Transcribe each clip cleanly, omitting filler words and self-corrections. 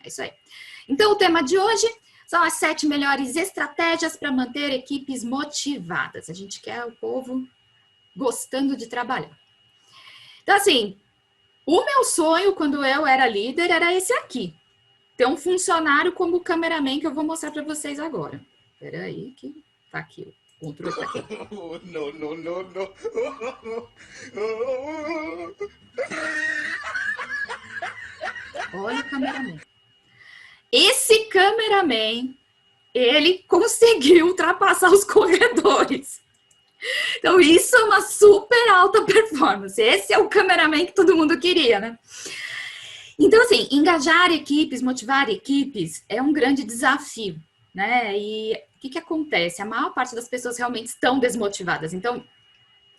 É isso aí. Então, o tema de hoje são as 7 melhores estratégias para manter equipes motivadas. A gente quer o povo gostando de trabalhar. Então, assim, o meu sonho quando eu era líder era esse aqui. Ter um funcionário como o cameraman que eu vou mostrar para vocês agora. Espera aí que tá aqui. O controle tá aqui. No, no, no, no. Olha o cameraman. Esse cameraman, ele conseguiu ultrapassar os corredores. Então, isso é uma super alta performance. Esse é o cameraman que todo mundo queria, né? Então, assim, engajar equipes, motivar equipes é um grande desafio, né? E o que acontece? A maior parte das pessoas realmente estão desmotivadas. Então,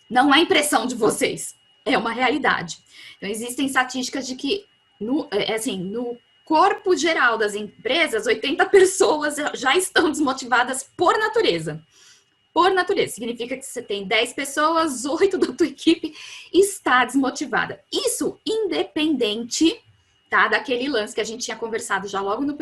não é impressão de vocês, é uma realidade. Então, existem estatísticas de que, no corpo geral das empresas, 80 pessoas já estão desmotivadas por natureza. Por natureza, significa que você tem 10 pessoas, 8 da tua equipe está desmotivada. Isso independente, tá, daquele lance que a gente tinha conversado já logo no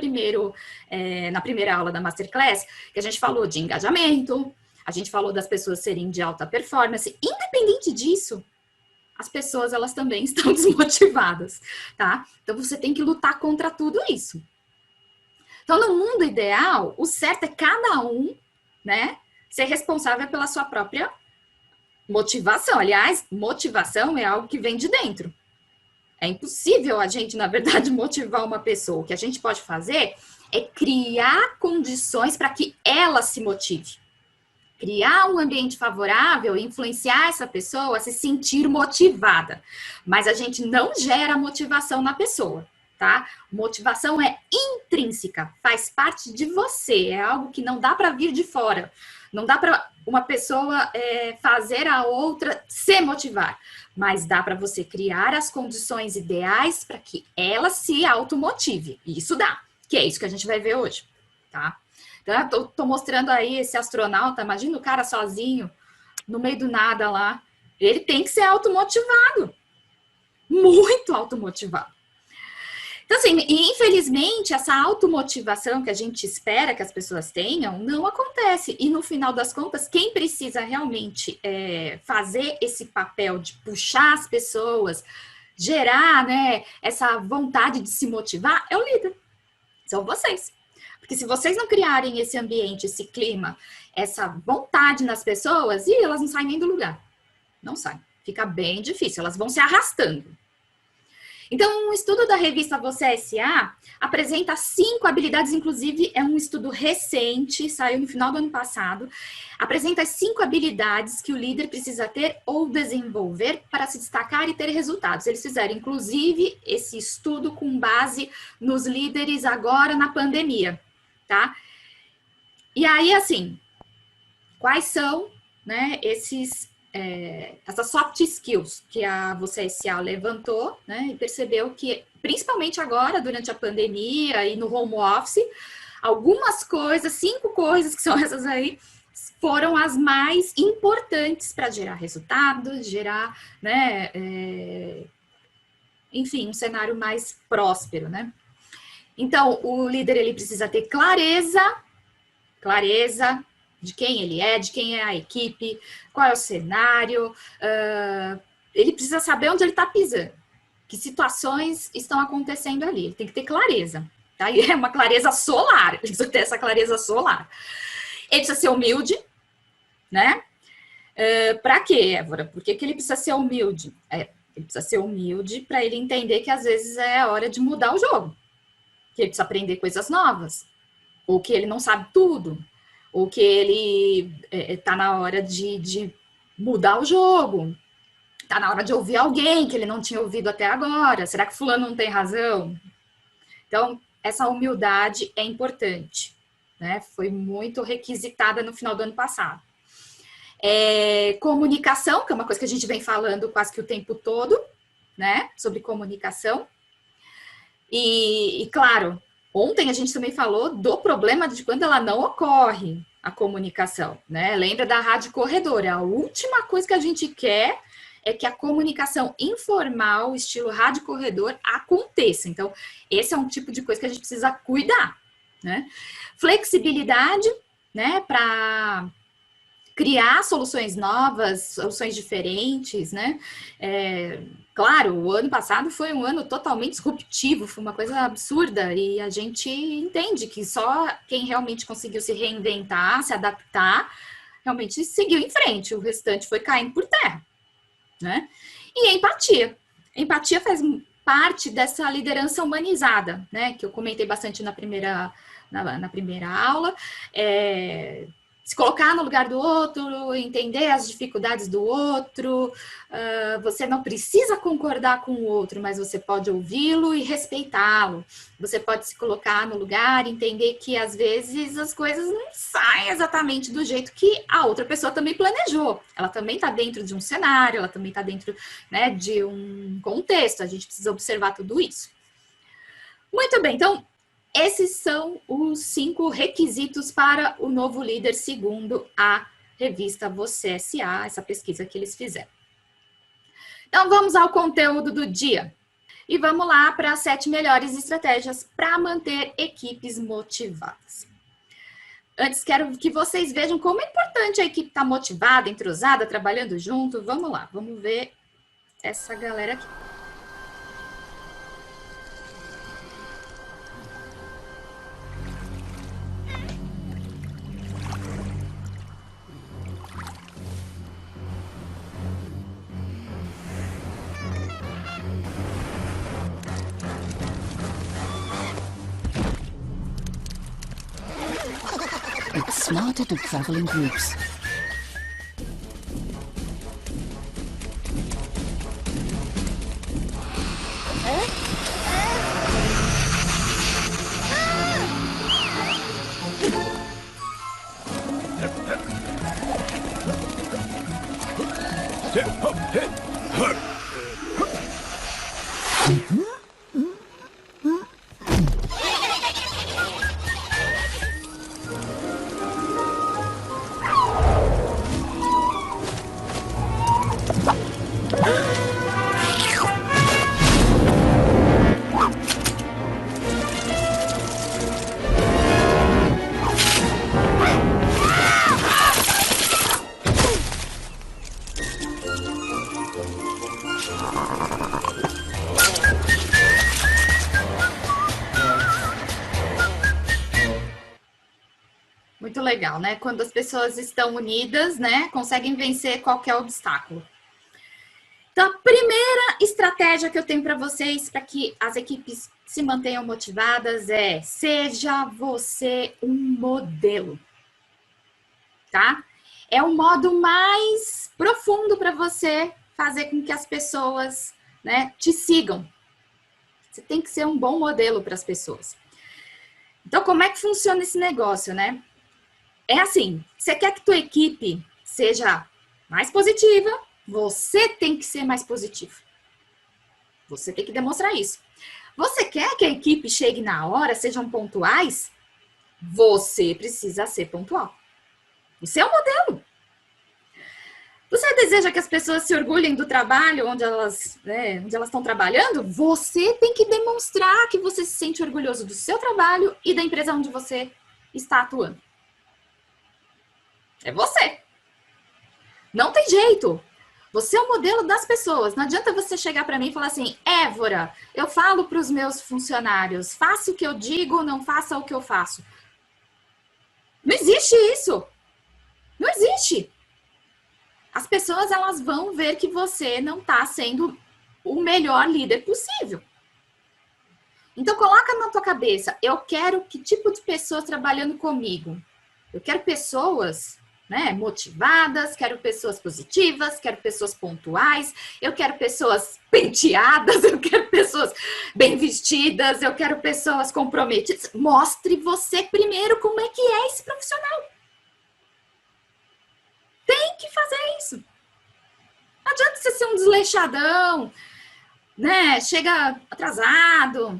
na primeira aula da Masterclass, que a gente falou de engajamento, a gente falou das pessoas serem de alta performance. Independente disso, as pessoas, elas também estão desmotivadas, tá? Então, você tem que lutar contra tudo isso. Então, no mundo ideal, o certo é cada um, né, ser responsável pela sua própria motivação. Aliás, motivação é algo que vem de dentro. É impossível a gente, na verdade, motivar uma pessoa. O que a gente pode fazer é criar condições para que ela se motive. Criar um ambiente favorável e influenciar essa pessoa a se sentir motivada. Mas a gente não gera motivação na pessoa, tá? Motivação é intrínseca, faz parte de você, é algo que não dá para vir de fora. Não dá para uma pessoa fazer a outra se motivar, mas dá para você criar as condições ideais para que ela se automotive. Isso dá, que é isso que a gente vai ver hoje, tá? Então, eu tô mostrando aí esse astronauta, imagina o cara sozinho, no meio do nada lá. Ele tem que ser automotivado, muito automotivado. Então, assim, infelizmente, essa automotivação que a gente espera que as pessoas tenham, não acontece. E, no final das contas, quem precisa realmente fazer esse papel de puxar as pessoas, gerar, né, essa vontade de se motivar, é o líder. São vocês. Porque se vocês não criarem esse ambiente, esse clima, essa vontade nas pessoas, elas não saem nem do lugar. Não saem. Fica bem difícil. Elas vão se arrastando. Então, um estudo da revista Você S.A. apresenta 5 habilidades, inclusive é um estudo recente, saiu no final do ano passado, apresenta as 5 habilidades que o líder precisa ter ou desenvolver para se destacar e ter resultados. Eles fizeram, inclusive, esse estudo com base nos líderes agora na pandemia, tá? E aí, assim, quais são, né, essas soft skills que a Você S.A. levantou, né, e percebeu que, principalmente agora, durante a pandemia e no home office, algumas coisas, 5 coisas que são essas aí, foram as mais importantes para gerar resultados, gerar, né, enfim, um cenário mais próspero, né? Então, o líder, ele precisa ter clareza de quem ele é, de quem é a equipe, qual é o cenário, ele precisa saber onde ele está pisando, que situações estão acontecendo ali, ele tem que ter clareza, tá? E é uma clareza solar, ele precisa ter essa clareza solar. Ele precisa ser humilde, né? Para quê, Évora? Por que ele precisa ser humilde? Ele precisa ser humilde para ele entender que às vezes é a hora de mudar o jogo, que ele precisa aprender coisas novas, ou que ele não sabe tudo, ou que ele está na hora de mudar o jogo, está na hora de ouvir alguém que ele não tinha ouvido até agora. Será que fulano não tem razão? Então, essa humildade é importante, né? Foi muito requisitada no final do ano passado. Comunicação, que é uma coisa que a gente vem falando quase que o tempo todo, né? Sobre comunicação. E claro, ontem a gente também falou do problema de quando ela não ocorre, a comunicação, né? Lembra da rádio corredor, a última coisa que a gente quer é que a comunicação informal, estilo rádio corredor, aconteça. Então, esse é um tipo de coisa que a gente precisa cuidar, né? Flexibilidade, né, para criar soluções novas, soluções diferentes, né? Claro, o ano passado foi um ano totalmente disruptivo, foi uma coisa absurda, e a gente entende que só quem realmente conseguiu se reinventar, se adaptar, realmente seguiu em frente, o restante foi caindo por terra, né? E a empatia. A empatia faz parte dessa liderança humanizada, né? Que eu comentei bastante na primeira aula. Se colocar no lugar do outro, entender as dificuldades do outro. Você não precisa concordar com o outro, mas você pode ouvi-lo e respeitá-lo. Você pode se colocar no lugar, entender que às vezes as coisas não saem exatamente do jeito que a outra pessoa também planejou. Ela também está dentro de um cenário, ela também está dentro, né, de um contexto. A gente precisa observar tudo isso. Muito bem, então esses são os 5 requisitos para o novo líder, segundo a revista Você S.A., essa pesquisa que eles fizeram. Então, vamos ao conteúdo do dia. E vamos lá para as 7 melhores estratégias para manter equipes motivadas. Antes, quero que vocês vejam como é importante a equipe estar motivada, entrosada, trabalhando junto. Vamos lá, vamos ver essa galera aqui. It's smarter to travel in groups. Muito legal, né? Quando as pessoas estão unidas, né, conseguem vencer qualquer obstáculo. Então, a primeira estratégia que eu tenho para vocês, para que as equipes se mantenham motivadas, é: seja você um modelo, tá? É o modo mais profundo para você fazer com que as pessoas, né, te sigam. Você tem que ser um bom modelo para as pessoas. Então, como é que funciona esse negócio, né? É assim, você quer que tua equipe seja mais positiva, você tem que ser mais positivo. Você tem que demonstrar isso. Você quer que a equipe chegue na hora, sejam pontuais? Você precisa ser pontual. Você é o modelo. Você deseja que as pessoas se orgulhem do trabalho onde elas estão trabalhando? Você tem que demonstrar que você se sente orgulhoso do seu trabalho e da empresa onde você está atuando. É você. Não tem jeito. Você é o modelo das pessoas. Não adianta você chegar para mim e falar assim: Évora, eu falo para os meus funcionários, faça o que eu digo, não faça o que eu faço. Não existe isso. Não existe. As pessoas, elas vão ver que você não está sendo o melhor líder possível. Então, coloca na tua cabeça: eu quero que tipo de pessoas trabalhando comigo? Eu quero pessoas, né, motivadas, quero pessoas positivas, quero pessoas pontuais, eu quero pessoas penteadas, eu quero pessoas bem vestidas, eu quero pessoas comprometidas. Mostre você primeiro como é que é esse profissional. Tem que fazer isso. Não adianta você ser um desleixadão, né? Chega atrasado,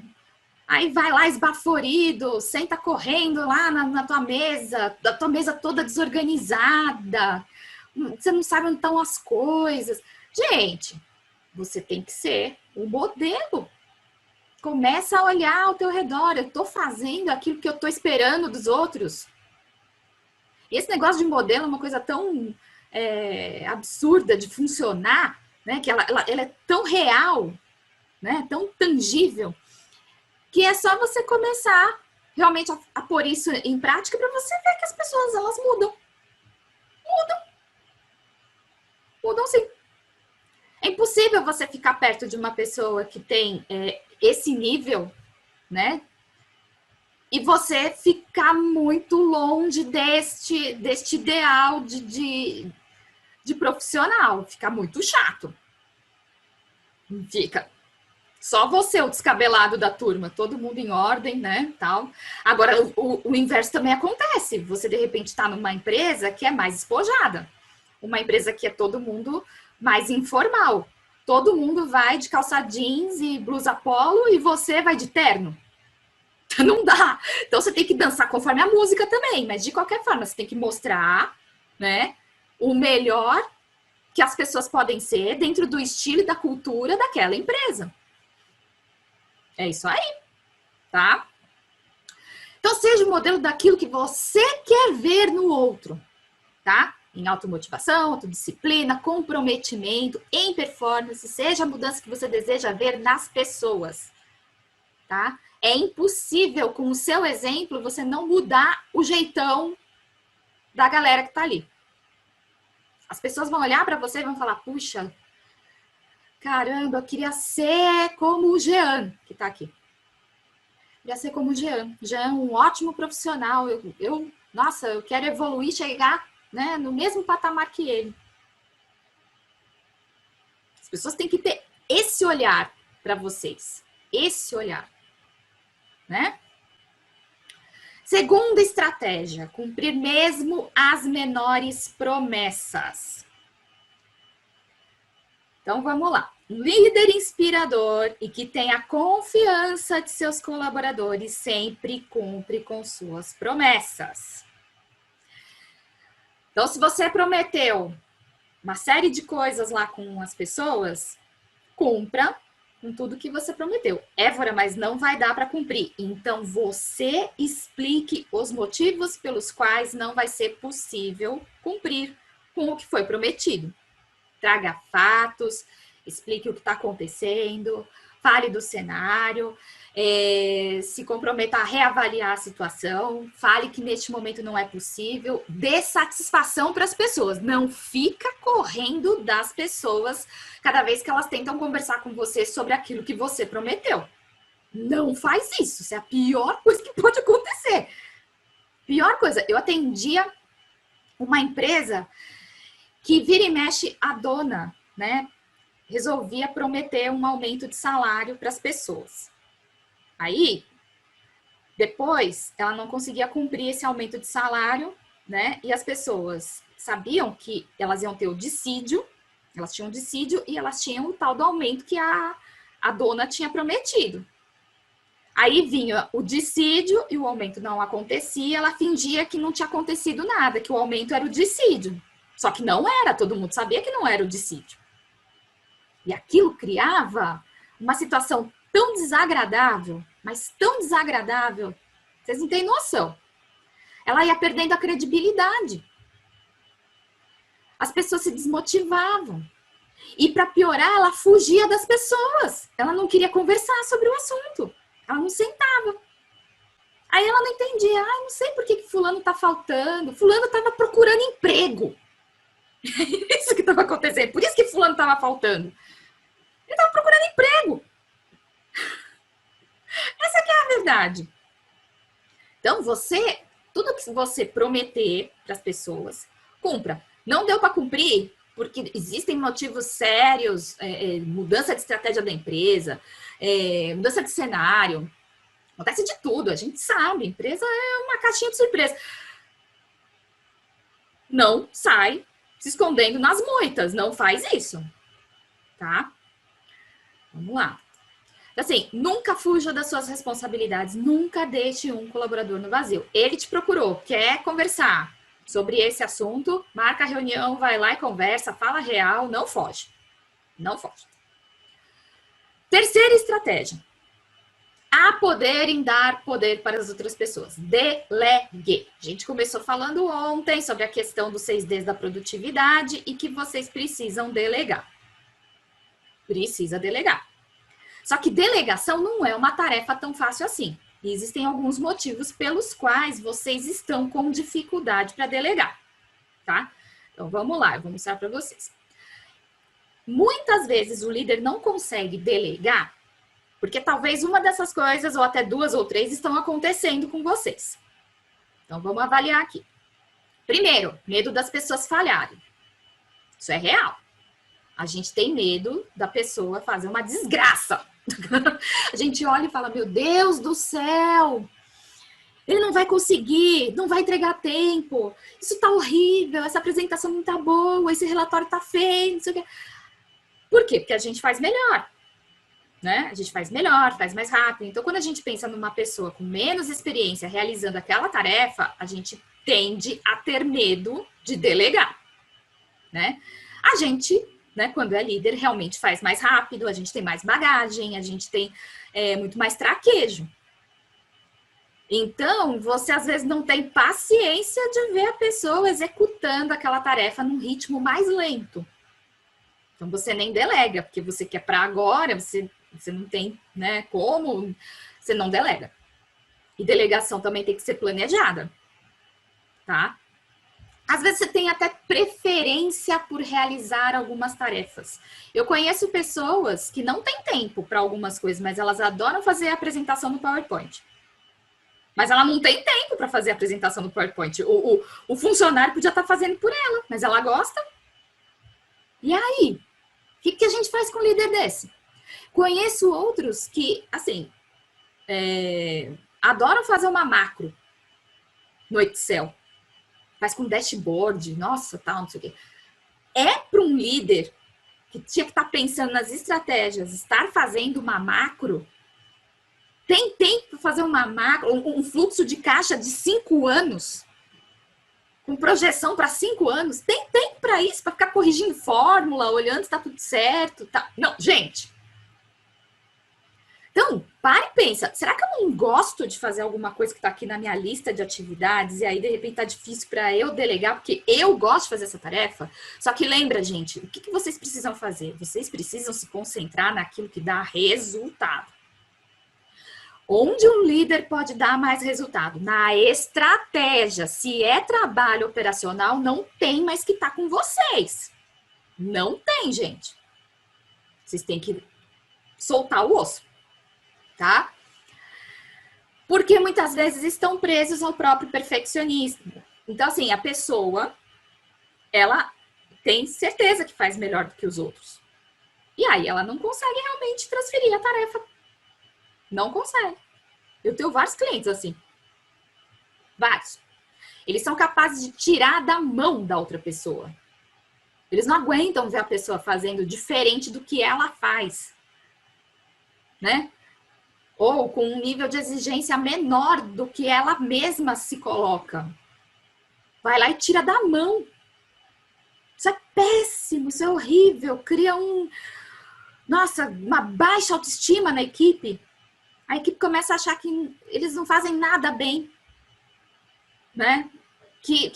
aí vai lá esbaforido, senta correndo lá na tua mesa, a tua mesa toda desorganizada, você não sabe onde estão as coisas. Gente, você tem que ser o modelo. Começa a olhar ao teu redor. Eu tô fazendo aquilo que eu tô esperando dos outros. E esse negócio de modelo é uma coisa tão absurda de funcionar, né? Que ela é tão real, né? Tão tangível, que é só você começar realmente a pôr isso em prática para você ver que as pessoas, elas mudam. Mudam sim. É impossível você ficar perto de uma pessoa que tem esse nível, né? E você ficar muito longe deste ideal de profissional. Fica muito chato. Fica. Só você, o descabelado da turma, todo mundo em ordem, né, tal. Agora, o inverso também acontece. Você, de repente, está numa empresa que é mais despojada. Uma empresa que é todo mundo mais informal. Todo mundo vai de calça jeans e blusa polo e você vai de terno. Não dá. Então, você tem que dançar conforme a música também. Mas, de qualquer forma, você tem que mostrar, né, o melhor que as pessoas podem ser dentro do estilo e da cultura daquela empresa. É isso aí, tá? Então, seja o modelo daquilo que você quer ver no outro, tá? Em automotivação, autodisciplina, comprometimento, em performance, seja a mudança que você deseja ver nas pessoas, tá? É impossível, com o seu exemplo, você não mudar o jeitão da galera que tá ali. As pessoas vão olhar para você e vão falar, puxa, caramba, eu queria ser como o Jean, que tá aqui. Queria ser como o Jean. Jean é um ótimo profissional. Nossa, eu quero evoluir, chegar, né, no mesmo patamar que ele. As pessoas têm que ter esse olhar para vocês. Esse olhar, né? Segunda estratégia, cumprir mesmo as menores promessas. Então, vamos lá. Um líder inspirador e que tem a confiança de seus colaboradores sempre cumpre com suas promessas. Então, se você prometeu uma série de coisas lá com as pessoas, cumpra com tudo que você prometeu. Évora, mas não vai dar para cumprir. Então, você explique os motivos pelos quais não vai ser possível cumprir com o que foi prometido. Traga fatos, explique o que está acontecendo, fale do cenário, se comprometa a reavaliar a situação, fale que neste momento não é possível, dê satisfação para as pessoas. Não fica correndo das pessoas cada vez que elas tentam conversar com você sobre aquilo que você prometeu. Não faz isso, isso é a pior coisa que pode acontecer. Pior coisa, eu atendia uma empresa que vira e mexe a dona, né, resolvia prometer um aumento de salário para as pessoas. Aí, depois, ela não conseguia cumprir esse aumento de salário, né, e as pessoas sabiam que elas iam ter o dissídio, elas tinham o dissídio e elas tinham o tal do aumento que a dona tinha prometido. Aí vinha o dissídio e o aumento não acontecia, ela fingia que não tinha acontecido nada, que o aumento era o dissídio. Só que não era, todo mundo sabia que não era o dissídio. E aquilo criava uma situação tão desagradável, mas tão desagradável, vocês não têm noção. Ela ia perdendo a credibilidade. As pessoas se desmotivavam. E para piorar, ela fugia das pessoas. Ela não queria conversar sobre o assunto. Ela não sentava. Aí ela não entendia. Não sei por que fulano tá faltando. Fulano estava procurando emprego. Isso que estava acontecendo. Por isso que fulano estava faltando. Ele estava procurando emprego. Essa que é a verdade. Então, tudo que você prometer para as pessoas, cumpra. Não deu para cumprir, porque existem motivos sérios, mudança de estratégia da empresa, mudança de cenário. Acontece de tudo, a gente sabe. Empresa é uma caixinha de surpresa. Não sai se escondendo nas moitas, não faz isso, tá? Vamos lá. Assim, nunca fuja das suas responsabilidades, nunca deixe um colaborador no vazio. Ele te procurou, quer conversar sobre esse assunto, marca a reunião, vai lá e conversa, fala real, não foge. Não foge. Terceira estratégia. Há poder em dar poder para as outras pessoas. Delegue. A gente começou falando ontem sobre a questão dos 6Ds da produtividade e que vocês precisam delegar. Precisa delegar. Só que delegação não é uma tarefa tão fácil assim. E existem alguns motivos pelos quais vocês estão com dificuldade para delegar, tá? Então, vamos lá, eu vou mostrar para vocês. Muitas vezes o líder não consegue delegar porque talvez uma dessas coisas, ou até 2 ou 3, estão acontecendo com vocês. Então, vamos avaliar aqui. Primeiro, medo das pessoas falharem. Isso é real. A gente tem medo da pessoa fazer uma desgraça. A gente olha e fala, meu Deus do céu, ele não vai conseguir, não vai entregar a tempo, isso tá horrível, essa apresentação não tá boa, esse relatório tá feio, não sei o quê. Por quê? Porque a gente faz melhor. Né? A gente faz melhor, faz mais rápido. Então, quando a gente pensa numa pessoa com menos experiência realizando aquela tarefa, a gente tende a ter medo de delegar, né? A gente, né, quando é líder, realmente faz mais rápido, a gente tem mais bagagem, a gente tem muito mais traquejo. Então, você às vezes não tem paciência de ver a pessoa executando aquela tarefa num ritmo mais lento. Então, você nem delega, porque você quer para agora, você não tem, né, como, você não delega. E delegação também tem que ser planejada, tá? Às vezes você tem até preferência por realizar algumas tarefas. Eu conheço pessoas que não têm tempo para algumas coisas, mas elas adoram fazer a apresentação no PowerPoint. Mas ela não tem tempo para fazer a apresentação no PowerPoint. O funcionário podia estar fazendo por ela, mas ela gosta. E aí? O que a gente faz com um líder desse? Conheço outros que, assim, adoram fazer uma macro no Excel. Faz com dashboard, nossa, tal, não sei o quê. É para um líder que tinha que estar pensando nas estratégias, estar fazendo uma macro, tem tempo para fazer uma macro, um fluxo de caixa de 5 anos, com projeção para 5 anos, tem tempo para isso, para ficar corrigindo fórmula, olhando se está tudo certo, tá? Não, gente. Então, para e pensa, será que eu não gosto de fazer alguma coisa que está aqui na minha lista de atividades e aí, de repente, tá difícil para eu delegar, porque eu gosto de fazer essa tarefa? Só que lembra, gente, o que vocês precisam fazer? Vocês precisam se concentrar naquilo que dá resultado. Onde um líder pode dar mais resultado? Na estratégia. Se é trabalho operacional, não tem mais que estar com vocês. Não tem, gente. Vocês têm que soltar o osso, tá? Porque muitas vezes estão presos ao próprio perfeccionismo. Então, assim, a pessoa, ela tem certeza que faz melhor do que os outros. E aí ela não consegue realmente transferir a tarefa. Não consegue. Eu tenho vários clientes assim. Vários. Eles são capazes de tirar da mão da outra pessoa. Eles não aguentam ver a pessoa fazendo diferente do que ela faz. Né? Ou com um nível de exigência menor do que ela mesma se coloca. Vai lá e tira da mão. Isso é péssimo, isso é horrível. Cria uma baixa autoestima na equipe. A equipe começa a achar que eles não fazem nada bem. Né? Que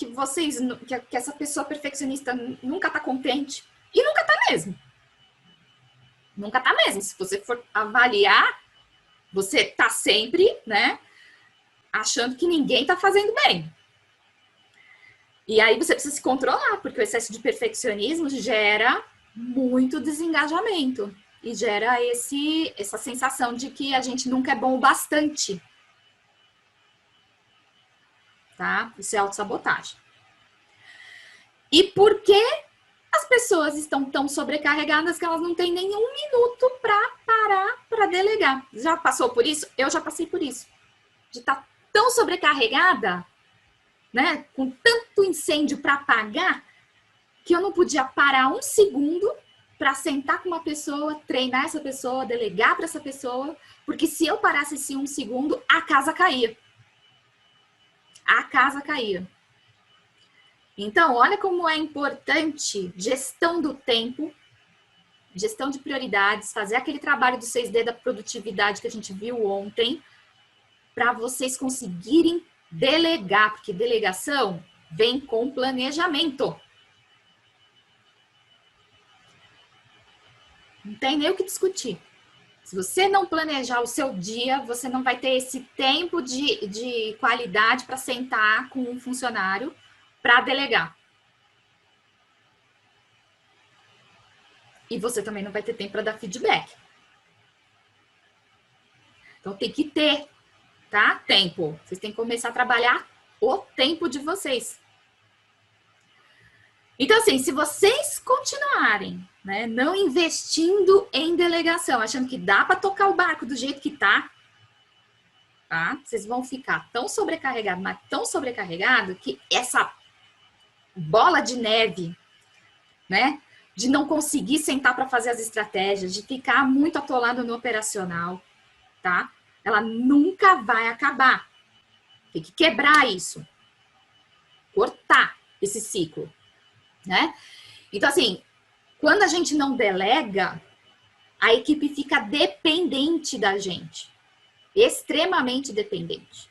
essa pessoa perfeccionista nunca tá contente. E nunca tá mesmo. Nunca tá mesmo. Se você for avaliar, você tá sempre, né, achando que ninguém tá fazendo bem. E aí você precisa se controlar, porque o excesso de perfeccionismo gera muito desengajamento. E gera essa sensação de que a gente nunca é bom o bastante. Tá? Isso é autossabotagem. E por que as pessoas estão tão sobrecarregadas que elas não têm nenhum minuto para parar para delegar? Já passou por isso? Eu já passei por isso. De estar tão sobrecarregada, né, com tanto incêndio para apagar, que eu não podia parar um segundo para sentar com uma pessoa, treinar essa pessoa, delegar para essa pessoa, porque se eu parasse esse um segundo, a casa caía. A casa caía. Então, olha como é importante gestão do tempo, gestão de prioridades, fazer aquele trabalho do 6D da produtividade que a gente viu ontem, para vocês conseguirem delegar, porque delegação vem com planejamento. Não tem nem o que discutir. Se você não planejar o seu dia, você não vai ter esse tempo de qualidade para sentar com um funcionário para delegar. E você também não vai ter tempo para dar feedback. Então tem que ter, tá? Tempo. Vocês têm que começar a trabalhar o tempo de vocês. Então, assim, se vocês continuarem, né, não investindo em delegação, achando que dá para tocar o barco do jeito que tá, vocês vão ficar tão sobrecarregados, mas tão sobrecarregados, que essa bola de neve, né, de não conseguir sentar para fazer as estratégias, de ficar muito atolado no operacional, tá? Ela nunca vai acabar. Tem que quebrar isso. Cortar esse ciclo, né? Então, assim, quando a gente não delega, a equipe fica dependente da gente. Extremamente dependente.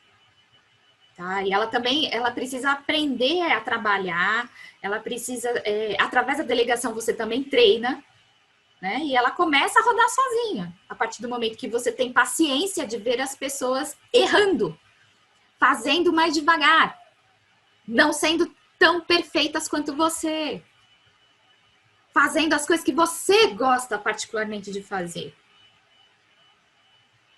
Tá? E ela também, ela precisa aprender a trabalhar, ela precisa, através da delegação você também treina, né? E ela começa a rodar sozinha, a partir do momento que você tem paciência de ver as pessoas errando, fazendo mais devagar, não sendo tão perfeitas quanto você, fazendo as coisas que você gosta particularmente de fazer.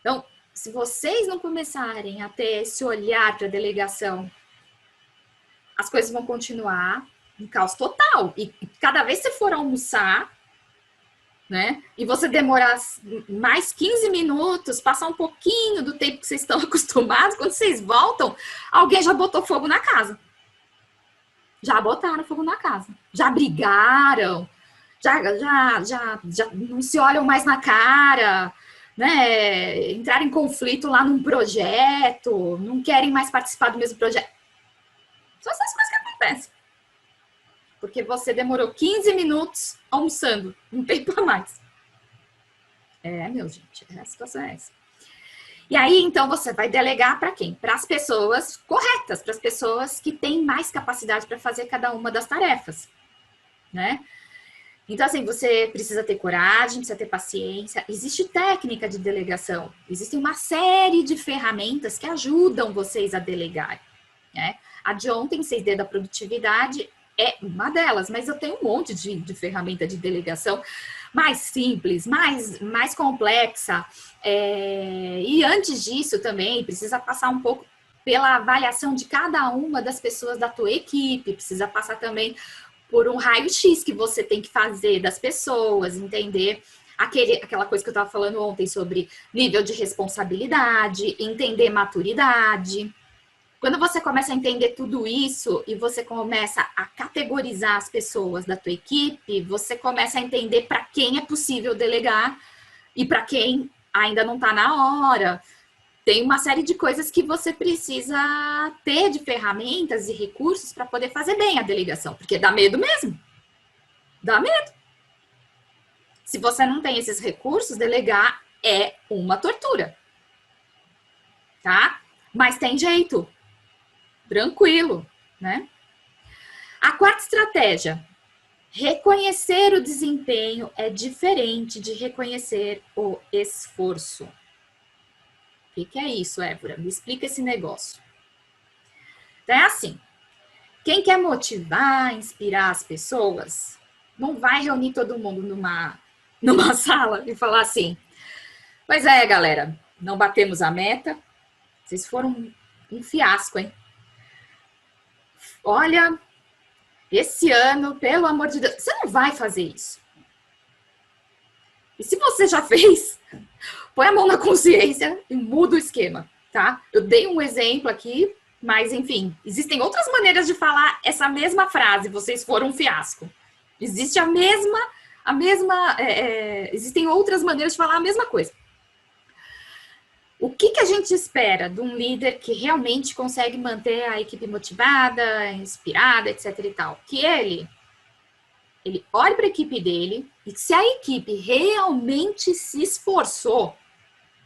Então, se vocês não começarem a ter esse olhar para a delegação, as coisas vão continuar em caos total. E cada vez que você for almoçar, né, e você demorar mais 15 minutos, passar um pouquinho do tempo que vocês estão acostumados, quando vocês voltam, alguém já botou fogo na casa. Já botaram fogo na casa. Já brigaram, já não se olham mais na cara, né? Entraram em conflito lá num projeto, não querem mais participar do mesmo projeto. São essas coisas que acontecem. Porque você demorou 15 minutos almoçando, um tempo a mais. Meu gente, a situação é essa. E aí, então, você vai delegar para quem? Para as pessoas corretas, para as pessoas que têm mais capacidade para fazer cada uma das tarefas, né? Então, assim, você precisa ter coragem, precisa ter paciência. Existe técnica de delegação. Existe uma série de ferramentas que ajudam vocês a delegar, né? A de ontem, 6D da produtividade, é uma delas, mas eu tenho um monte de ferramenta de delegação mais simples, mais complexa. E antes disso também, precisa passar um pouco pela avaliação de cada uma das pessoas da tua equipe, precisa passar também por um raio-x que você tem que fazer das pessoas, entender aquela coisa que eu estava falando ontem sobre nível de responsabilidade, entender maturidade. Quando você começa a entender tudo isso e você começa a categorizar as pessoas da tua equipe, você começa a entender para quem é possível delegar e para quem ainda não está na hora. Tem uma série de coisas que você precisa ter de ferramentas e recursos para poder fazer bem a delegação, porque dá medo mesmo. Dá medo. Se você não tem esses recursos, delegar é uma tortura. Tá? Mas tem jeito. Tranquilo, né? A quarta estratégia. Reconhecer o desempenho é diferente de reconhecer o esforço. O que é isso, Évora? Me explica esse negócio. Então, é assim. Quem quer motivar, inspirar as pessoas, não vai reunir todo mundo numa sala e falar assim: pois é, galera, não batemos a meta, vocês foram um fiasco, hein? Olha, esse ano, pelo amor de Deus, você não vai fazer isso. E se você já fez, põe a mão na consciência e muda o esquema, tá? Eu dei um exemplo aqui, mas enfim, existem outras maneiras de falar essa mesma frase, vocês foram um fiasco. Existe existem outras maneiras de falar a mesma coisa. O que a gente espera de um líder que realmente consegue manter a equipe motivada, inspirada, etc e tal? Que ele olhe para a equipe dele E se a equipe realmente se esforçou,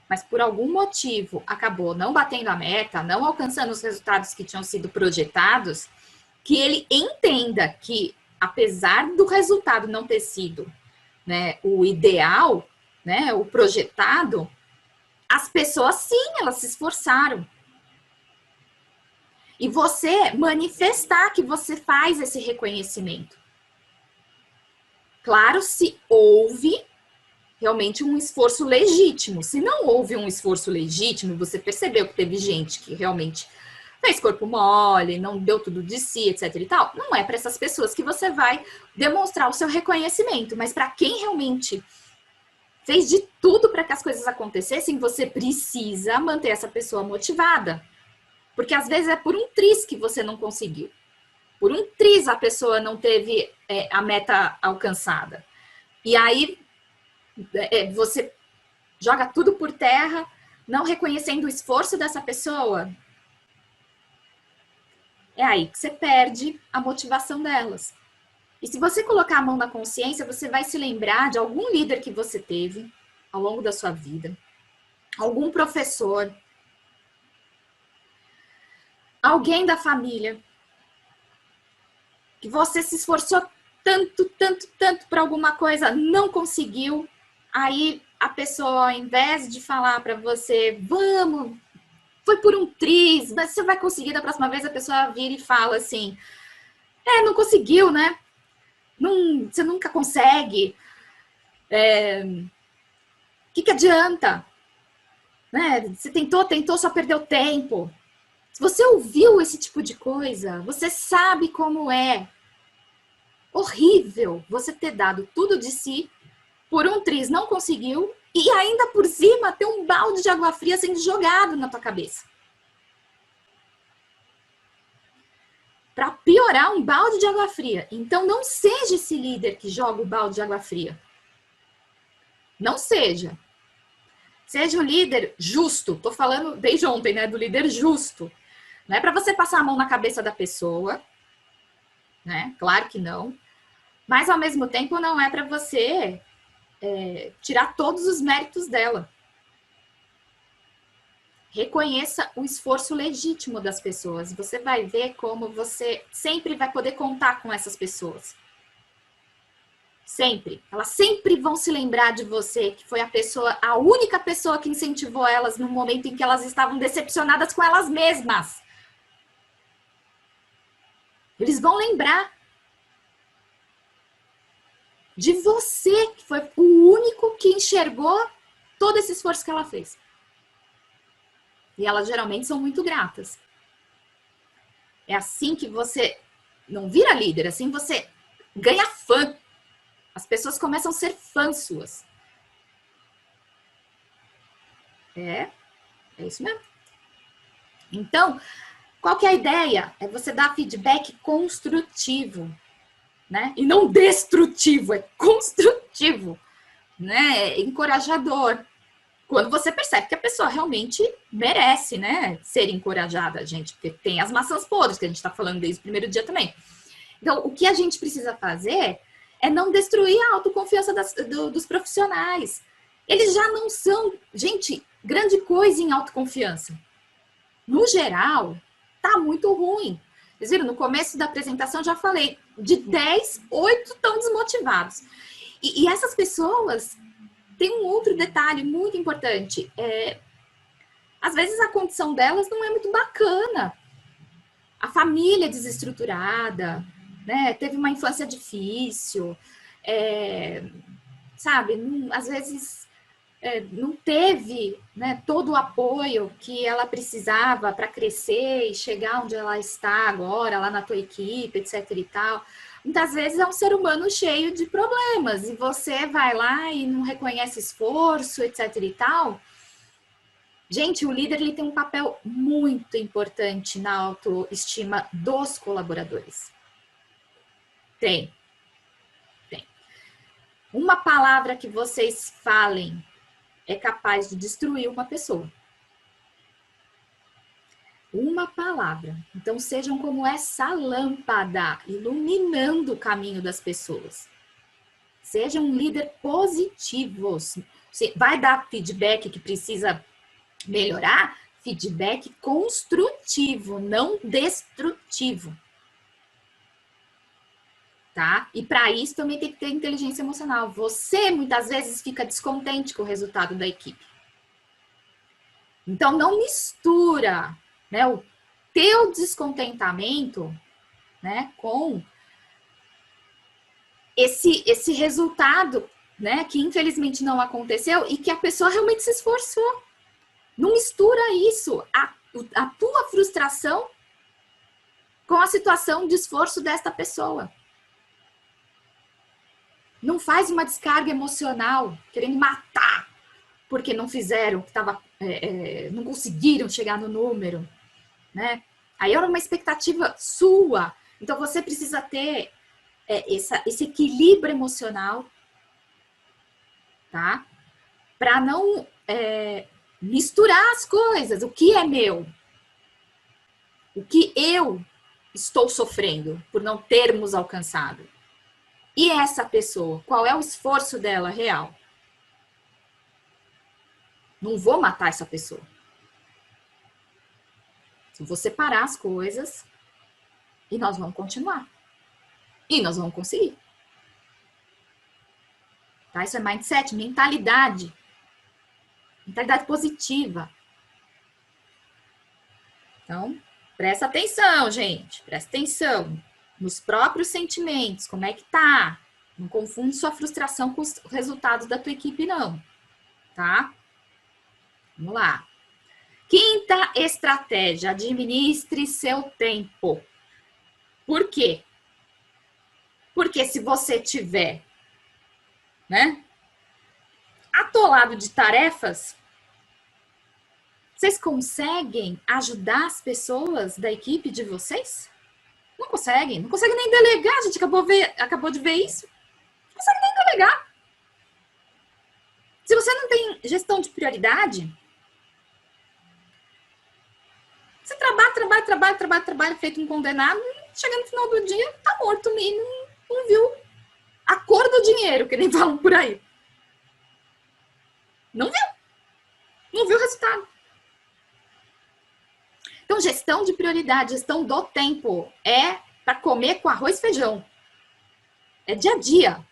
mas por algum motivo acabou não batendo a meta, não alcançando os resultados que tinham sido projetados, que ele entenda que, apesar do resultado não ter sido, né, o ideal, né, o projetado, as pessoas sim, elas se esforçaram. E você manifestar que você faz esse reconhecimento. Claro, se houve realmente um esforço legítimo. Se não houve um esforço legítimo, você percebeu que teve gente que realmente fez corpo mole, não deu tudo de si, etc e tal, não é para essas pessoas que você vai demonstrar o seu reconhecimento, mas para quem realmente fez de tudo para que as coisas acontecessem, você precisa manter essa pessoa motivada. Porque às vezes é por um triz que você não conseguiu. Por um triz a pessoa não teve a meta alcançada. E aí você joga tudo por terra, não reconhecendo o esforço dessa pessoa. É aí que você perde a motivação delas. E se você colocar a mão na consciência, você vai se lembrar de algum líder que você teve ao longo da sua vida, algum professor, alguém da família, que você se esforçou tanto para alguma coisa, não conseguiu, aí a pessoa, ao invés de falar para você, vamos, foi por um triz, mas você vai conseguir da próxima vez, a pessoa vira e fala assim, não conseguiu, né? Não, você nunca consegue. Que adianta? Né? Você tentou, só perdeu tempo. Se você ouviu esse tipo de coisa, você sabe como é horrível você ter dado tudo de si, por um triz não conseguiu, e ainda por cima ter um balde de água fria sendo jogado na tua cabeça. Para piorar, um balde de água fria. Então não seja esse líder que joga o balde de água fria. Não seja. Seja um líder justo. Tô falando desde ontem, né, do líder justo. Não é para você passar a mão na cabeça da pessoa, né? Claro que não. Mas ao mesmo tempo não é para você tirar todos os méritos dela. Reconheça o esforço legítimo das pessoas. Você vai ver como você sempre vai poder contar com essas pessoas. Sempre. Elas sempre vão se lembrar de você, que foi a única pessoa que incentivou elas no momento em que elas estavam decepcionadas com elas mesmas. Eles vão lembrar de você, que foi o único que enxergou todo esse esforço que ela fez. E elas geralmente são muito gratas. É assim que você não vira líder, assim você ganha fã. As pessoas começam a ser fãs suas. É isso mesmo. Então, qual que é a ideia? É você dar feedback construtivo, né? E não destrutivo, é construtivo, né? É encorajador. Quando você percebe que a pessoa realmente merece, né, ser encorajada, gente, porque tem as maçãs podres, que a gente está falando desde o primeiro dia também. Então, o que a gente precisa fazer é não destruir a autoconfiança dos profissionais. Eles já não são, gente, grande coisa em autoconfiança. No geral, tá muito ruim. Vocês viram, no começo da apresentação já falei, de 10, 8 estão desmotivados. E essas pessoas... Tem um outro detalhe muito importante. Às vezes a condição delas não é muito bacana. A família é desestruturada, né? Teve uma infância difícil, sabe? Às vezes não teve, né, todo o apoio que ela precisava para crescer e chegar onde ela está agora, lá na tua equipe, etc e tal. Muitas vezes é um ser humano cheio de problemas e você vai lá e não reconhece esforço, etc e tal. Gente, o líder ele tem um papel muito importante na autoestima dos colaboradores. Tem. Uma palavra que vocês falem é capaz de destruir uma pessoa. Uma palavra. Então, sejam como essa lâmpada, iluminando o caminho das pessoas. Seja um líder positivo. Você vai dar feedback que precisa melhorar, feedback construtivo, não destrutivo. Tá? E para isso também tem que ter inteligência emocional. Você muitas vezes fica descontente com o resultado da equipe. Então não mistura, né, o teu descontentamento, né, com esse resultado, né, que infelizmente não aconteceu e que a pessoa realmente se esforçou. Não mistura isso, a tua frustração com a situação de esforço desta pessoa. Não faz uma descarga emocional, querendo matar, porque não fizeram, não conseguiram chegar no número, né? Aí era uma expectativa sua. Então você precisa ter esse equilíbrio emocional, tá? Para não misturar as coisas. O que é meu? O que eu estou sofrendo por não termos alcançado? E essa pessoa, qual é o esforço dela real? Não vou matar essa pessoa. Eu vou separar as coisas e nós vamos continuar. E nós vamos conseguir. Tá? Isso é mindset, mentalidade. Mentalidade positiva. Então, presta atenção, gente. Presta atenção nos próprios sentimentos. Como é que tá? Não confunde sua frustração com os resultados da tua equipe, não. Tá? Vamos lá. Quinta estratégia, administre seu tempo. Por quê? Porque se você tiver, né, atolado de tarefas, vocês conseguem ajudar as pessoas da equipe de vocês? Não conseguem. Não conseguem nem delegar. A gente acabou de ver isso. Não consegue nem delegar. Se você não tem gestão de prioridade, você trabalha, feito um condenado, chega no final do dia, tá morto, não viu a cor do dinheiro, que nem falam por aí. Não viu o resultado. Então, gestão de prioridade, gestão do tempo, é para comer com arroz e feijão. É dia a dia.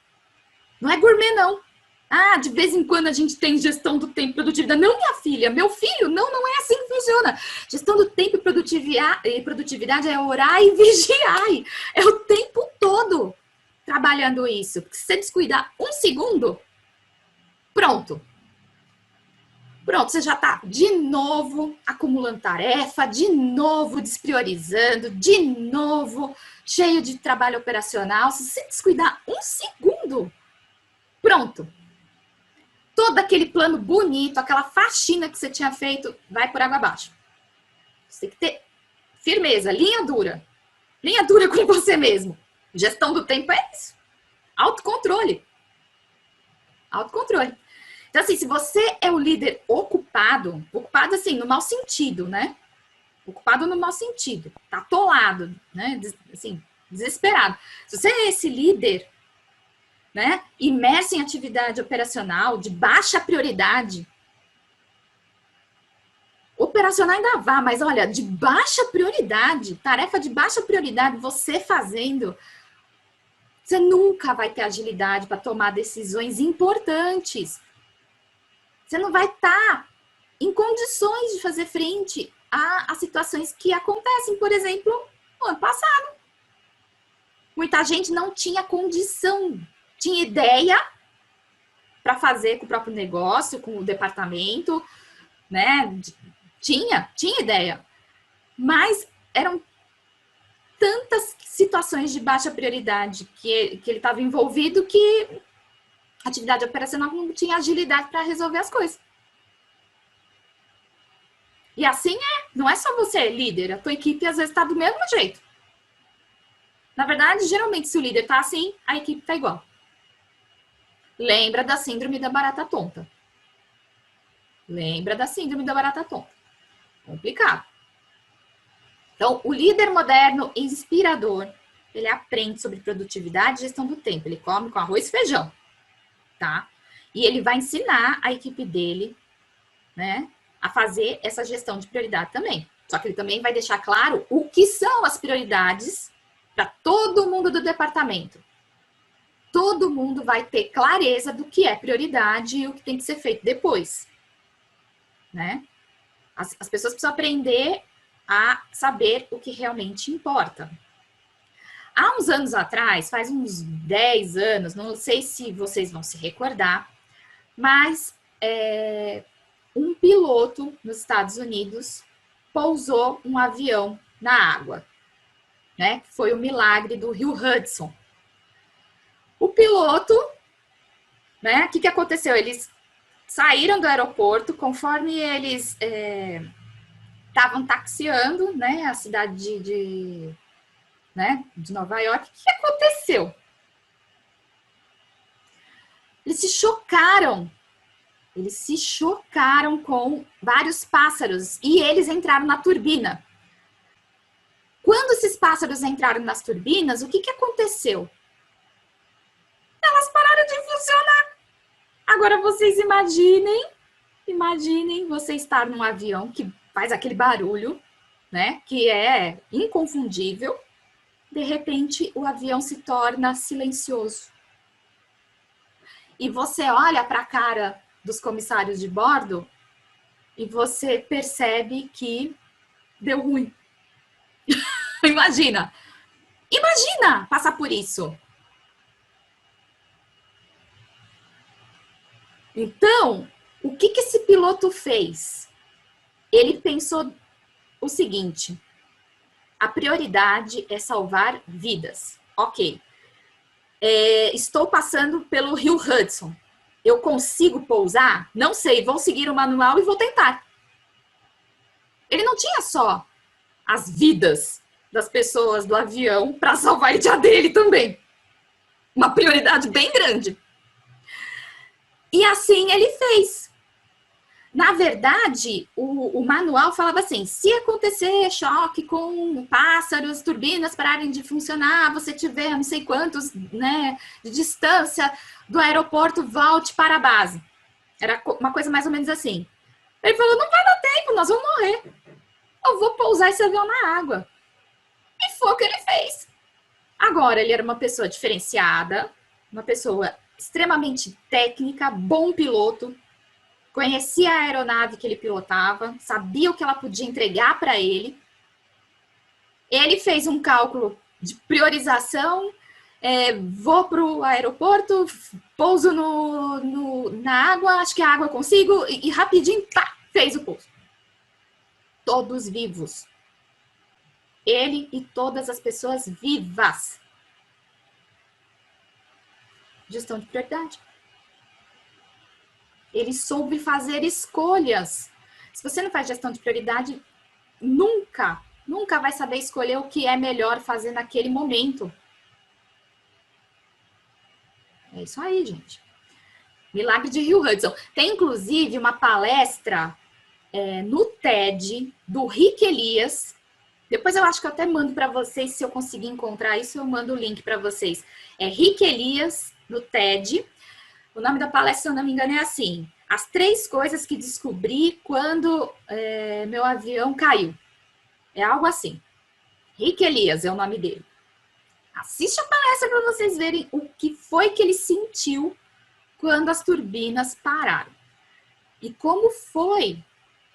Não é gourmet, não. Ah, de vez em quando a gente tem gestão do tempo e produtividade. Não, minha filha, meu filho, não é assim que funciona. Gestão do tempo e produtividade é orar e vigiar. É o tempo todo trabalhando isso. Porque se você descuidar um segundo, pronto. Pronto, você já está de novo acumulando tarefa, de novo despriorizando, de novo cheio de trabalho operacional. Se você descuidar um segundo, pronto. Todo aquele plano bonito, aquela faxina que você tinha feito, vai por água abaixo. Você tem que ter firmeza, linha dura. Linha dura com você mesmo. Gestão do tempo é isso. Autocontrole. Autocontrole. Então, assim, se você é o líder ocupado assim, no mau sentido, né? Ocupado no mau sentido, tá atolado, né? Assim, desesperado. Se você é esse líder, né? Imerso em atividade operacional de baixa prioridade. Operacional ainda vá, mas olha, de baixa prioridade, tarefa de baixa prioridade, você fazendo, você nunca vai ter agilidade para tomar decisões importantes. Você não vai estar em condições de fazer frente a situações que acontecem, por exemplo, no ano passado. Muita gente não tinha condição, tinha ideia para fazer com o próprio negócio, com o departamento, né? Tinha ideia. Mas eram tantas situações de baixa prioridade que ele estava envolvido que a atividade operacional não tinha agilidade para resolver as coisas. E assim não é só você, líder, a tua equipe às vezes está do mesmo jeito. Na verdade, geralmente, se o líder está assim, a equipe está igual. Lembra da síndrome da barata tonta. Lembra da síndrome da barata tonta. Complicado. Então, o líder moderno inspirador, ele aprende sobre produtividade e gestão do tempo. Ele come com arroz e feijão. tá? E ele vai ensinar a equipe dele, né, a fazer essa gestão de prioridade também. Só que ele também vai deixar claro o que são as prioridades para todo mundo do departamento. Todo mundo vai ter clareza do que é prioridade e o que tem que ser feito depois, né? As pessoas precisam aprender a saber o que realmente importa. Há uns anos atrás, faz uns 10 anos, não sei se vocês vão se recordar, mas um piloto nos Estados Unidos pousou um avião na água, né? Foi o milagre do Rio Hudson. O piloto, né? O que aconteceu? Eles saíram do aeroporto, conforme eles estavam taxiando, né? A cidade de Nova York. O que aconteceu? Eles se chocaram. Eles se chocaram com vários pássaros e eles entraram na turbina. Quando esses pássaros entraram nas turbinas, o que aconteceu? Elas pararam de funcionar. Agora vocês imaginem você estar num avião que faz aquele barulho, né, que é inconfundível. De repente, o avião se torna silencioso. E você olha para a cara dos comissários de bordo e você percebe que deu ruim. Imagina passar por isso. Então, o que esse piloto fez? Ele pensou o seguinte: a prioridade é salvar vidas. Ok. Estou passando pelo Rio Hudson. Eu consigo pousar? Não sei, vou seguir o manual e vou tentar. Ele não tinha só as vidas das pessoas do avião para salvar a dele também. Uma prioridade bem grande. E assim ele fez. Na verdade, o manual falava assim: se acontecer choque com pássaros, turbinas pararem de funcionar, você tiver não sei quantos, né, de distância do aeroporto, volte para a base. Era uma coisa mais ou menos assim. Ele falou: não vai dar tempo, nós vamos morrer. Eu vou pousar esse avião na água. E foi o que ele fez. Agora, ele era uma pessoa diferenciada, uma pessoa extremamente técnica, bom piloto, conhecia a aeronave que ele pilotava, sabia o que ela podia entregar para ele. Ele fez um cálculo de priorização, vou para o aeroporto, pouso na água, acho que a água eu consigo, e rapidinho, pá, fez o pouso. Todos vivos. Ele e todas as pessoas vivas. Gestão de prioridade. Ele soube fazer escolhas. Se você não faz gestão de prioridade, nunca vai saber escolher o que é melhor fazer naquele momento. É isso aí, gente. Milagre de Rio Hudson. Tem, inclusive, uma palestra no TED do Rick Elias. Depois eu acho que eu até mando para vocês, se eu conseguir encontrar isso, eu mando o link para vocês. É Rick Elias, no TED. O nome da palestra, se eu não me engano, é assim: as 3 coisas que descobri quando meu avião caiu. É algo assim. Rick Elias é o nome dele. Assiste a palestra para vocês verem o que foi que ele sentiu quando as turbinas pararam. E como foi,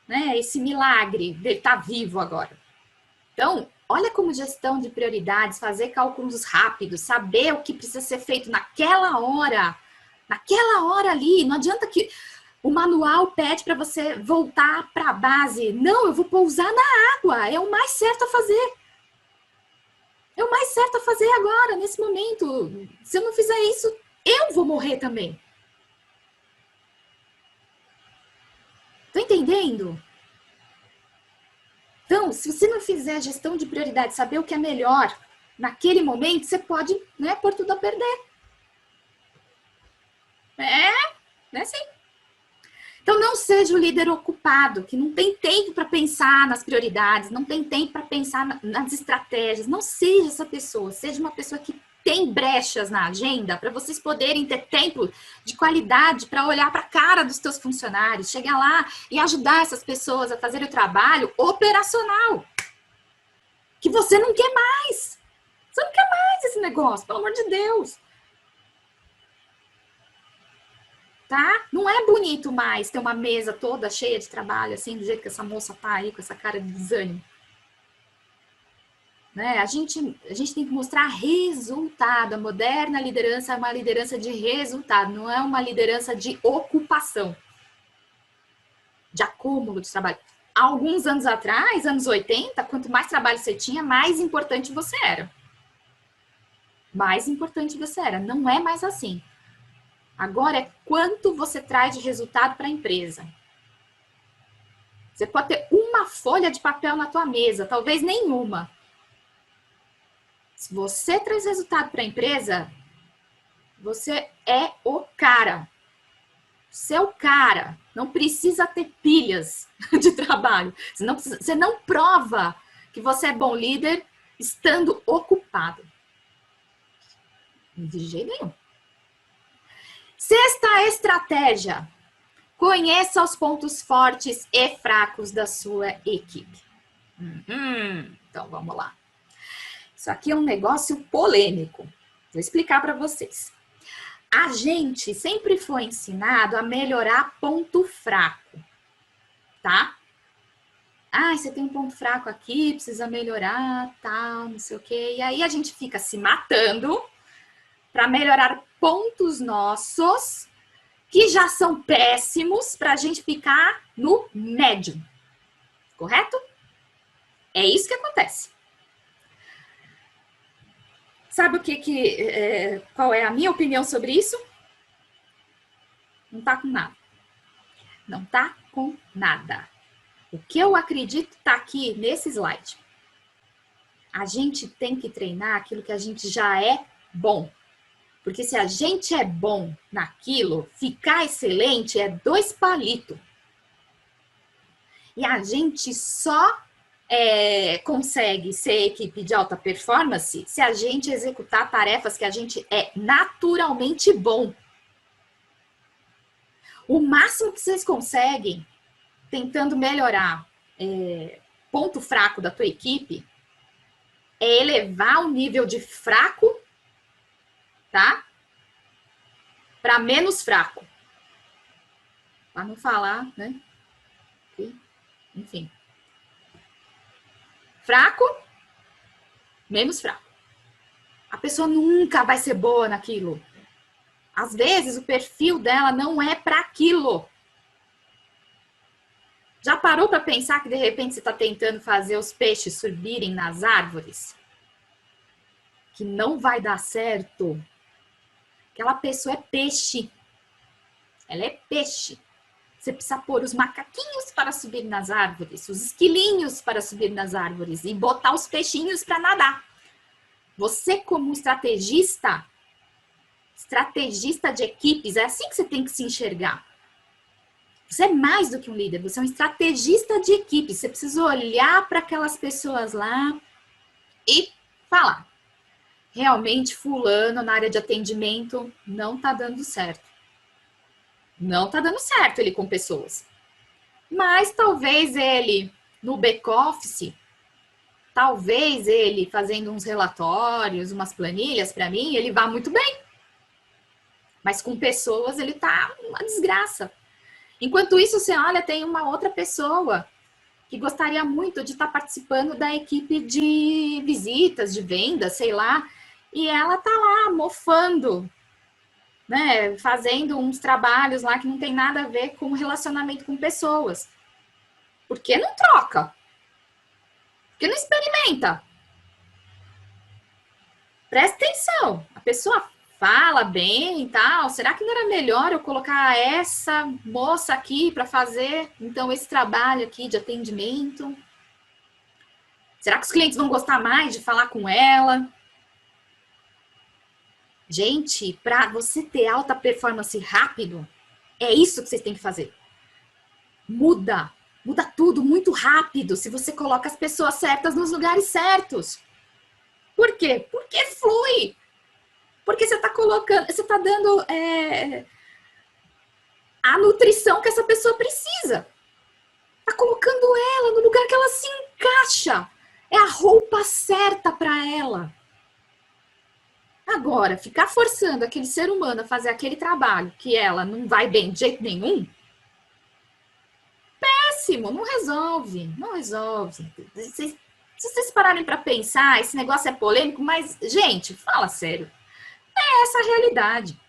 né, esse milagre dele estar vivo agora. Então, olha como gestão de prioridades, fazer cálculos rápidos, saber o que precisa ser feito naquela hora ali. Não adianta que o manual pede para você voltar para a base. Não, eu vou pousar na água, é o mais certo a fazer. É o mais certo a fazer agora, nesse momento. Se eu não fizer isso, eu vou morrer também. Tá entendendo? Então, se você não fizer gestão de prioridade, saber o que é melhor naquele momento, você pode, né, pôr tudo a perder. Né, sim. Então, não seja o líder ocupado, que não tem tempo para pensar nas prioridades, não tem tempo para pensar nas estratégias. Não seja essa pessoa, seja uma pessoa que tem brechas na agenda para vocês poderem ter tempo de qualidade para olhar para a cara dos seus funcionários, chegar lá e ajudar essas pessoas a fazer o trabalho operacional que você não quer mais. Você não quer mais esse negócio, pelo amor de Deus. Tá? Não é bonito mais ter uma mesa toda cheia de trabalho, assim, do jeito que essa moça tá aí, com essa cara de desânimo. Né? A gente tem que mostrar resultado. A moderna liderança é uma liderança de resultado, não é uma liderança de ocupação, de acúmulo de trabalho. Há alguns anos atrás, anos 80, quanto mais trabalho você tinha, mais importante você era. Mais importante você era. Não é mais assim. Agora é quanto você traz de resultado para a empresa. Você pode ter uma folha de papel na tua mesa, talvez nenhuma. Se você traz resultado para a empresa, você é o cara. Você é o cara. Não precisa ter pilhas de trabalho. Você não prova que você é bom líder estando ocupado. De jeito nenhum. Sexta estratégia. Conheça os pontos fortes e fracos da sua equipe. Então, vamos lá. Isso aqui é um negócio polêmico. Vou explicar para vocês. A gente sempre foi ensinado a melhorar ponto fraco, tá? Ah, você tem um ponto fraco aqui, precisa melhorar, tal, não sei o quê. E aí a gente fica se matando para melhorar pontos nossos que já são péssimos para a gente ficar no médio. Correto? É isso que acontece. Sabe qual é a minha opinião sobre isso? Não tá com nada. Não tá com nada. O que eu acredito tá aqui nesse slide. A gente tem que treinar aquilo que a gente já é bom. Porque se a gente é bom naquilo, ficar excelente é 2 palitos. E a gente só consegue ser equipe de alta performance se a gente executar tarefas que a gente é naturalmente bom. O máximo que vocês conseguem tentando melhorar ponto fraco da tua equipe é elevar o nível de fraco, tá? Para menos fraco. Para não falar, né? Enfim. Fraco, menos fraco. A pessoa nunca vai ser boa naquilo. Às vezes, o perfil dela não é para aquilo. Já parou para pensar que, de repente, você está tentando fazer os peixes subirem nas árvores? Que não vai dar certo. Aquela pessoa é peixe. Ela é peixe. Você precisa pôr os macaquinhos para subir nas árvores, os esquilinhos para subir nas árvores e botar os peixinhos para nadar. Você, como estrategista de equipes, é assim que você tem que se enxergar. Você é mais do que um líder, você é um estrategista de equipes. Você precisa olhar para aquelas pessoas lá e falar: realmente fulano na área de atendimento não está dando certo. Não está dando certo ele com pessoas. Mas talvez ele no back-office, talvez ele fazendo uns relatórios, umas planilhas para mim, ele vá muito bem. Mas com pessoas ele tá uma desgraça. Enquanto isso, você olha, tem uma outra pessoa que gostaria muito de estar participando da equipe de visitas, de vendas, sei lá, e ela tá lá mofando, né, fazendo uns trabalhos lá que não tem nada a ver com relacionamento com pessoas. Por que não troca? Por que não experimenta? Presta atenção. A pessoa fala bem e tal. Será que não era melhor eu colocar essa moça aqui para fazer, então, esse trabalho aqui de atendimento? Será que os clientes vão gostar mais de falar com ela? Gente, para você ter alta performance rápido, é isso que vocês têm que fazer. Muda tudo muito rápido se você coloca as pessoas certas nos lugares certos. Por quê? Porque flui. Porque você está colocando, você está dando a nutrição que essa pessoa precisa. Está colocando ela no lugar que ela se encaixa. É a roupa certa para ela. Agora, ficar forçando aquele ser humano a fazer aquele trabalho que ela não vai bem de jeito nenhum, péssimo, não resolve, não resolve. Se vocês pararem para pensar, esse negócio é polêmico, mas, gente, fala sério. É essa a realidade.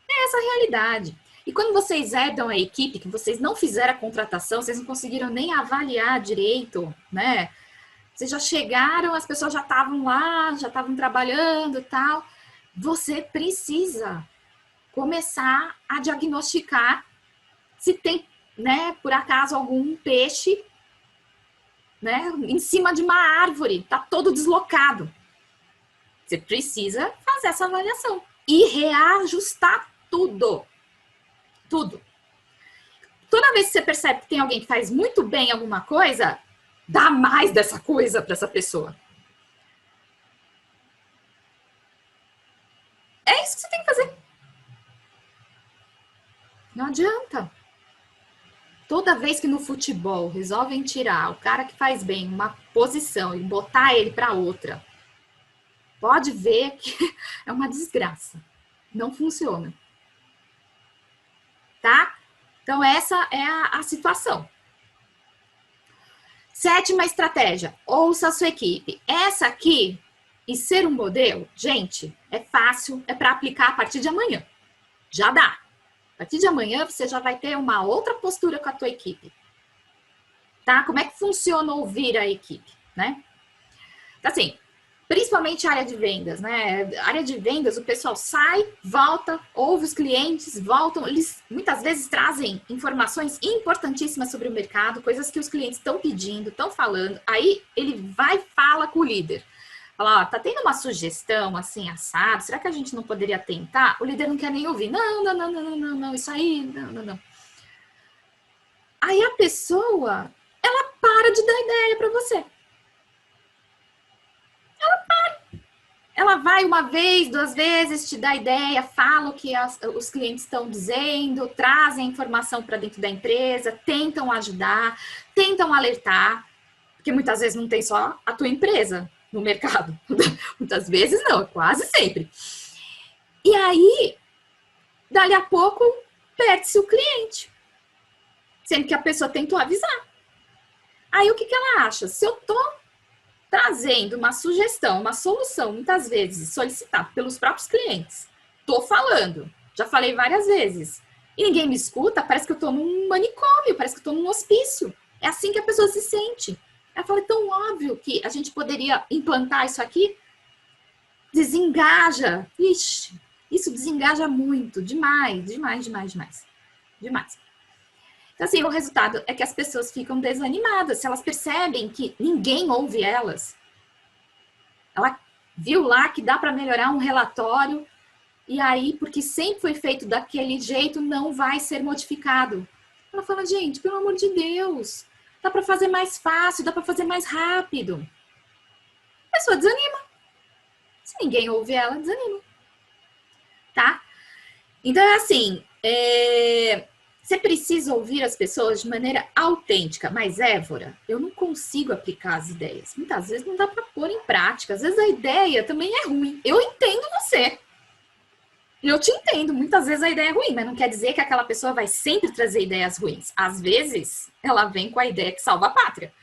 É essa a realidade. E quando vocês herdam a equipe, que vocês não fizeram a contratação, vocês não conseguiram nem avaliar direito, né? Vocês já chegaram, as pessoas já estavam lá, já estavam trabalhando e tal. Você precisa começar a diagnosticar se tem, né, por acaso, algum peixe, né, em cima de uma árvore, tá todo deslocado. Você precisa fazer essa avaliação e reajustar tudo. Tudo. Toda vez que você percebe que tem alguém que faz muito bem alguma coisa, dá mais dessa coisa para essa pessoa. É isso que você tem que fazer. Não adianta. Toda vez que no futebol resolvem tirar o cara que faz bem uma posição e botar ele para outra, pode ver que é uma desgraça. Não funciona. Tá? Então, essa é a situação. 7ª estratégia, ouça a sua equipe. Essa aqui, e ser um modelo, gente, é fácil, é para aplicar a partir de amanhã. Já dá. A partir de amanhã, você já vai ter uma outra postura com a tua equipe. Tá? Como é que funciona ouvir a equipe, né? Então, assim, principalmente a área de vendas, né? A área de vendas, o pessoal sai, volta, ouve os clientes, voltam. Eles muitas vezes trazem informações importantíssimas sobre o mercado, coisas que os clientes estão pedindo, estão falando. Aí ele vai e fala com o líder. Fala, ó, tá tendo uma sugestão assim, assado, será que a gente não poderia tentar? O líder não quer nem ouvir. Não, isso aí, não. Aí a pessoa, ela para de dar ideia para você. Ela vai uma vez, 2 vezes, te dá ideia, fala o que os clientes estão dizendo, trazem a informação para dentro da empresa, tentam ajudar, tentam alertar, porque muitas vezes não tem só a tua empresa no mercado. Muitas vezes não, quase sempre. E aí, dali a pouco, perde-se o cliente, sendo que a pessoa tentou avisar. Aí o que ela acha? Se eu tô trazendo uma sugestão, uma solução, muitas vezes solicitada pelos próprios clientes, tô falando, já falei várias vezes, e ninguém me escuta, parece que eu tô num manicômio, parece que eu tô num hospício. É assim que a pessoa se sente. Ela fala, é tão óbvio que a gente poderia implantar isso aqui. Desengaja. Ixi, isso desengaja muito, demais. Então, assim, o resultado é que as pessoas ficam desanimadas. Se elas percebem que ninguém ouve elas, ela viu lá que dá para melhorar um relatório, e aí, porque sempre foi feito daquele jeito, não vai ser modificado. Ela fala, gente, pelo amor de Deus, dá para fazer mais fácil, dá para fazer mais rápido. A pessoa desanima. Se ninguém ouve ela, desanima. Tá? Então, é assim, você precisa ouvir as pessoas de maneira autêntica, mas, Évora, eu não consigo aplicar as ideias. Muitas vezes não dá para pôr em prática. Às vezes a ideia também é ruim. Eu entendo você. Eu te entendo. Muitas vezes a ideia é ruim, mas não quer dizer que aquela pessoa vai sempre trazer ideias ruins. Às vezes, ela vem com a ideia que salva a pátria.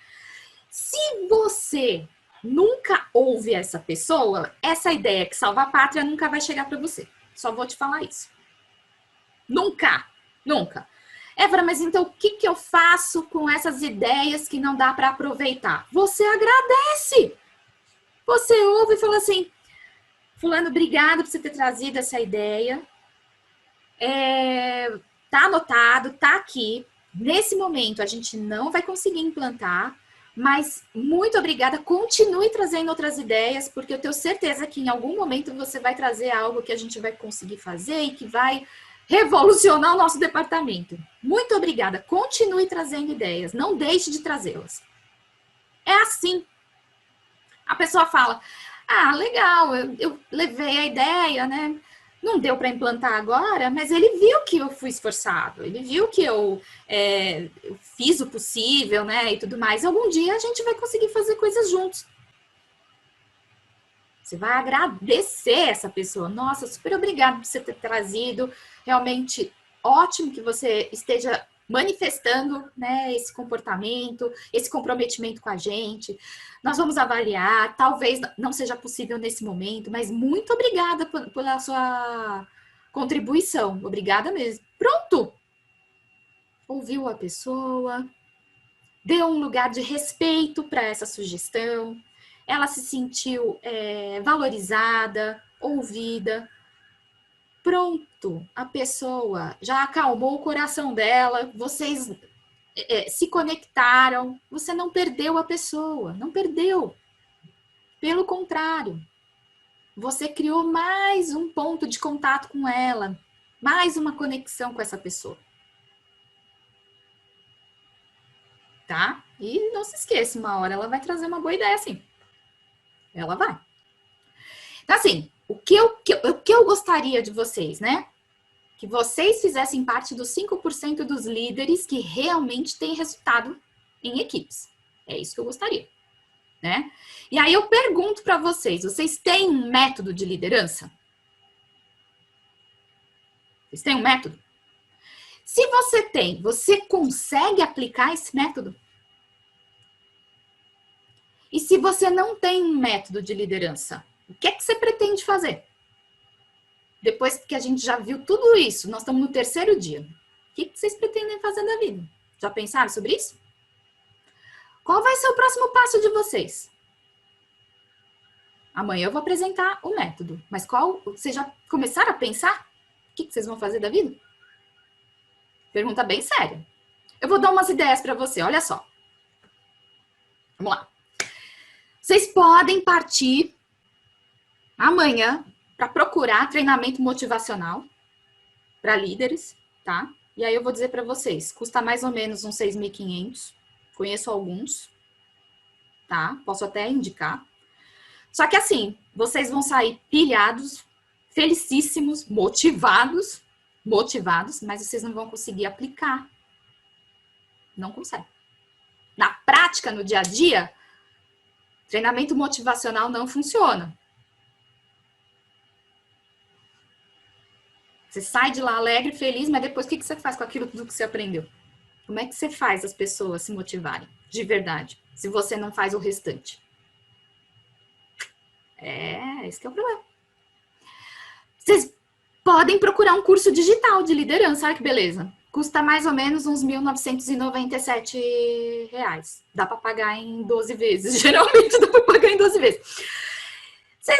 Se você nunca ouve essa pessoa, essa ideia que salva a pátria nunca vai chegar para você. Só vou te falar isso. Nunca. Évora, mas então o que eu faço com essas ideias que não dá para aproveitar? Você agradece. Você ouve e fala assim, fulano, obrigado por você ter trazido essa ideia. Tá anotado, tá aqui. Nesse momento a gente não vai conseguir implantar, mas muito obrigada. Continue trazendo outras ideias, porque eu tenho certeza que em algum momento você vai trazer algo que a gente vai conseguir fazer e que vai revolucionar o nosso departamento. Muito obrigada. Continue trazendo ideias. Não deixe de trazê-las. É assim. A pessoa fala, Ah, legal, eu levei a ideia, né? Não deu para implantar agora, mas ele viu que eu fui esforçado, ele viu que eu fiz o possível, né? E tudo mais. Algum dia a gente vai conseguir fazer coisas juntos. Você vai agradecer essa pessoa. Nossa, super obrigada por você ter trazido. Realmente ótimo que você esteja manifestando, né, esse comportamento, esse comprometimento com a gente. Nós vamos avaliar, talvez não seja possível nesse momento, mas muito obrigada pela sua contribuição. Obrigada mesmo. Pronto! Ouviu a pessoa, deu um lugar de respeito para essa sugestão, ela se sentiu valorizada, ouvida. Pronto, a pessoa já acalmou o coração dela, vocês se conectaram, você não perdeu a pessoa, não perdeu. Pelo contrário, você criou mais um ponto de contato com ela, mais uma conexão com essa pessoa. Tá? E não se esqueça, uma hora ela vai trazer uma boa ideia, sim. Ela vai. Então, assim, o que eu gostaria de vocês, né? Que vocês fizessem parte dos 5% dos líderes que realmente têm resultado em equipes. É isso que eu gostaria, né? E aí eu pergunto para vocês, vocês têm um método de liderança? Vocês têm um método? Se você tem, você consegue aplicar esse método? E se você não tem um método de liderança, o que é que você pretende fazer? Depois que a gente já viu tudo isso, nós estamos no 3º dia. O que vocês pretendem fazer da vida? Já pensaram sobre isso? Qual vai ser o próximo passo de vocês? Amanhã eu vou apresentar o método. Mas vocês já começaram a pensar? O que vocês vão fazer da vida? Pergunta bem séria. Eu vou dar umas ideias para você, olha só. Vamos lá. Vocês podem partir amanhã para procurar treinamento motivacional para líderes, tá? E aí eu vou dizer para vocês, custa mais ou menos uns 6.500. Conheço alguns, tá? Posso até indicar. Só que assim, vocês vão sair pilhados, felicíssimos, motivados, mas vocês não vão conseguir aplicar. Não consegue. Na prática, no dia a dia, treinamento motivacional não funciona. Você sai de lá alegre, feliz, mas depois o que você faz com aquilo tudo que você aprendeu? Como é que você faz as pessoas se motivarem de verdade, se você não faz o restante? Esse que é o problema. Vocês podem procurar um curso digital de liderança, olha que beleza. Custa mais ou menos uns R$ 1.997. Dá para pagar em 12 vezes. Geralmente dá para pagar em 12 vezes.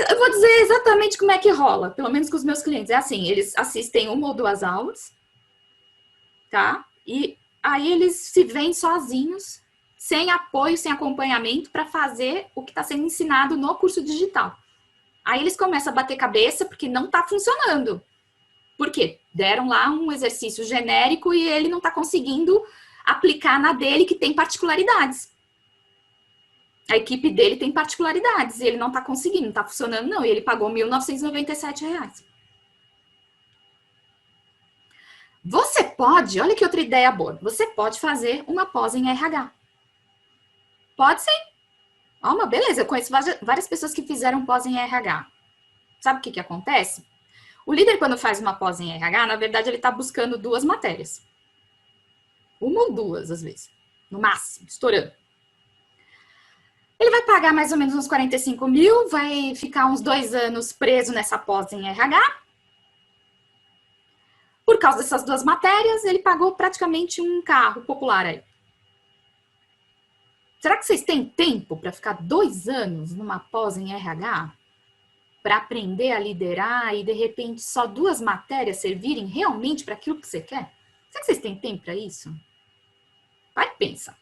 Eu vou dizer exatamente como é que rola, pelo menos com os meus clientes. É assim, eles assistem 1 ou 2 aulas, tá? E aí eles se veem sozinhos, sem apoio, sem acompanhamento, para fazer o que está sendo ensinado no curso digital. Aí eles começam a bater cabeça porque não está funcionando. Por quê? Deram lá um exercício genérico e ele não está conseguindo aplicar na dele, que tem particularidades. A equipe dele tem particularidades e ele não está conseguindo, não está funcionando não. E ele pagou R$ 1.997. Você pode, olha que outra ideia boa, você pode fazer uma pós em RH. Pode sim. Ó, beleza, eu conheço várias pessoas que fizeram pós em RH. Sabe o que acontece? O líder, quando faz uma pós em RH, na verdade, ele está buscando 2 matérias. 1 ou 2, às vezes. No máximo, estourando. Ele vai pagar mais ou menos uns 45 mil, vai ficar uns 2 anos preso nessa pós em RH. Por causa dessas 2 matérias, ele pagou praticamente um carro popular aí. Será que vocês têm tempo para ficar 2 anos numa pós em RH? Para aprender a liderar e, de repente, só 2 matérias servirem realmente para aquilo que você quer? Será que vocês têm tempo para isso? Vai e pensa.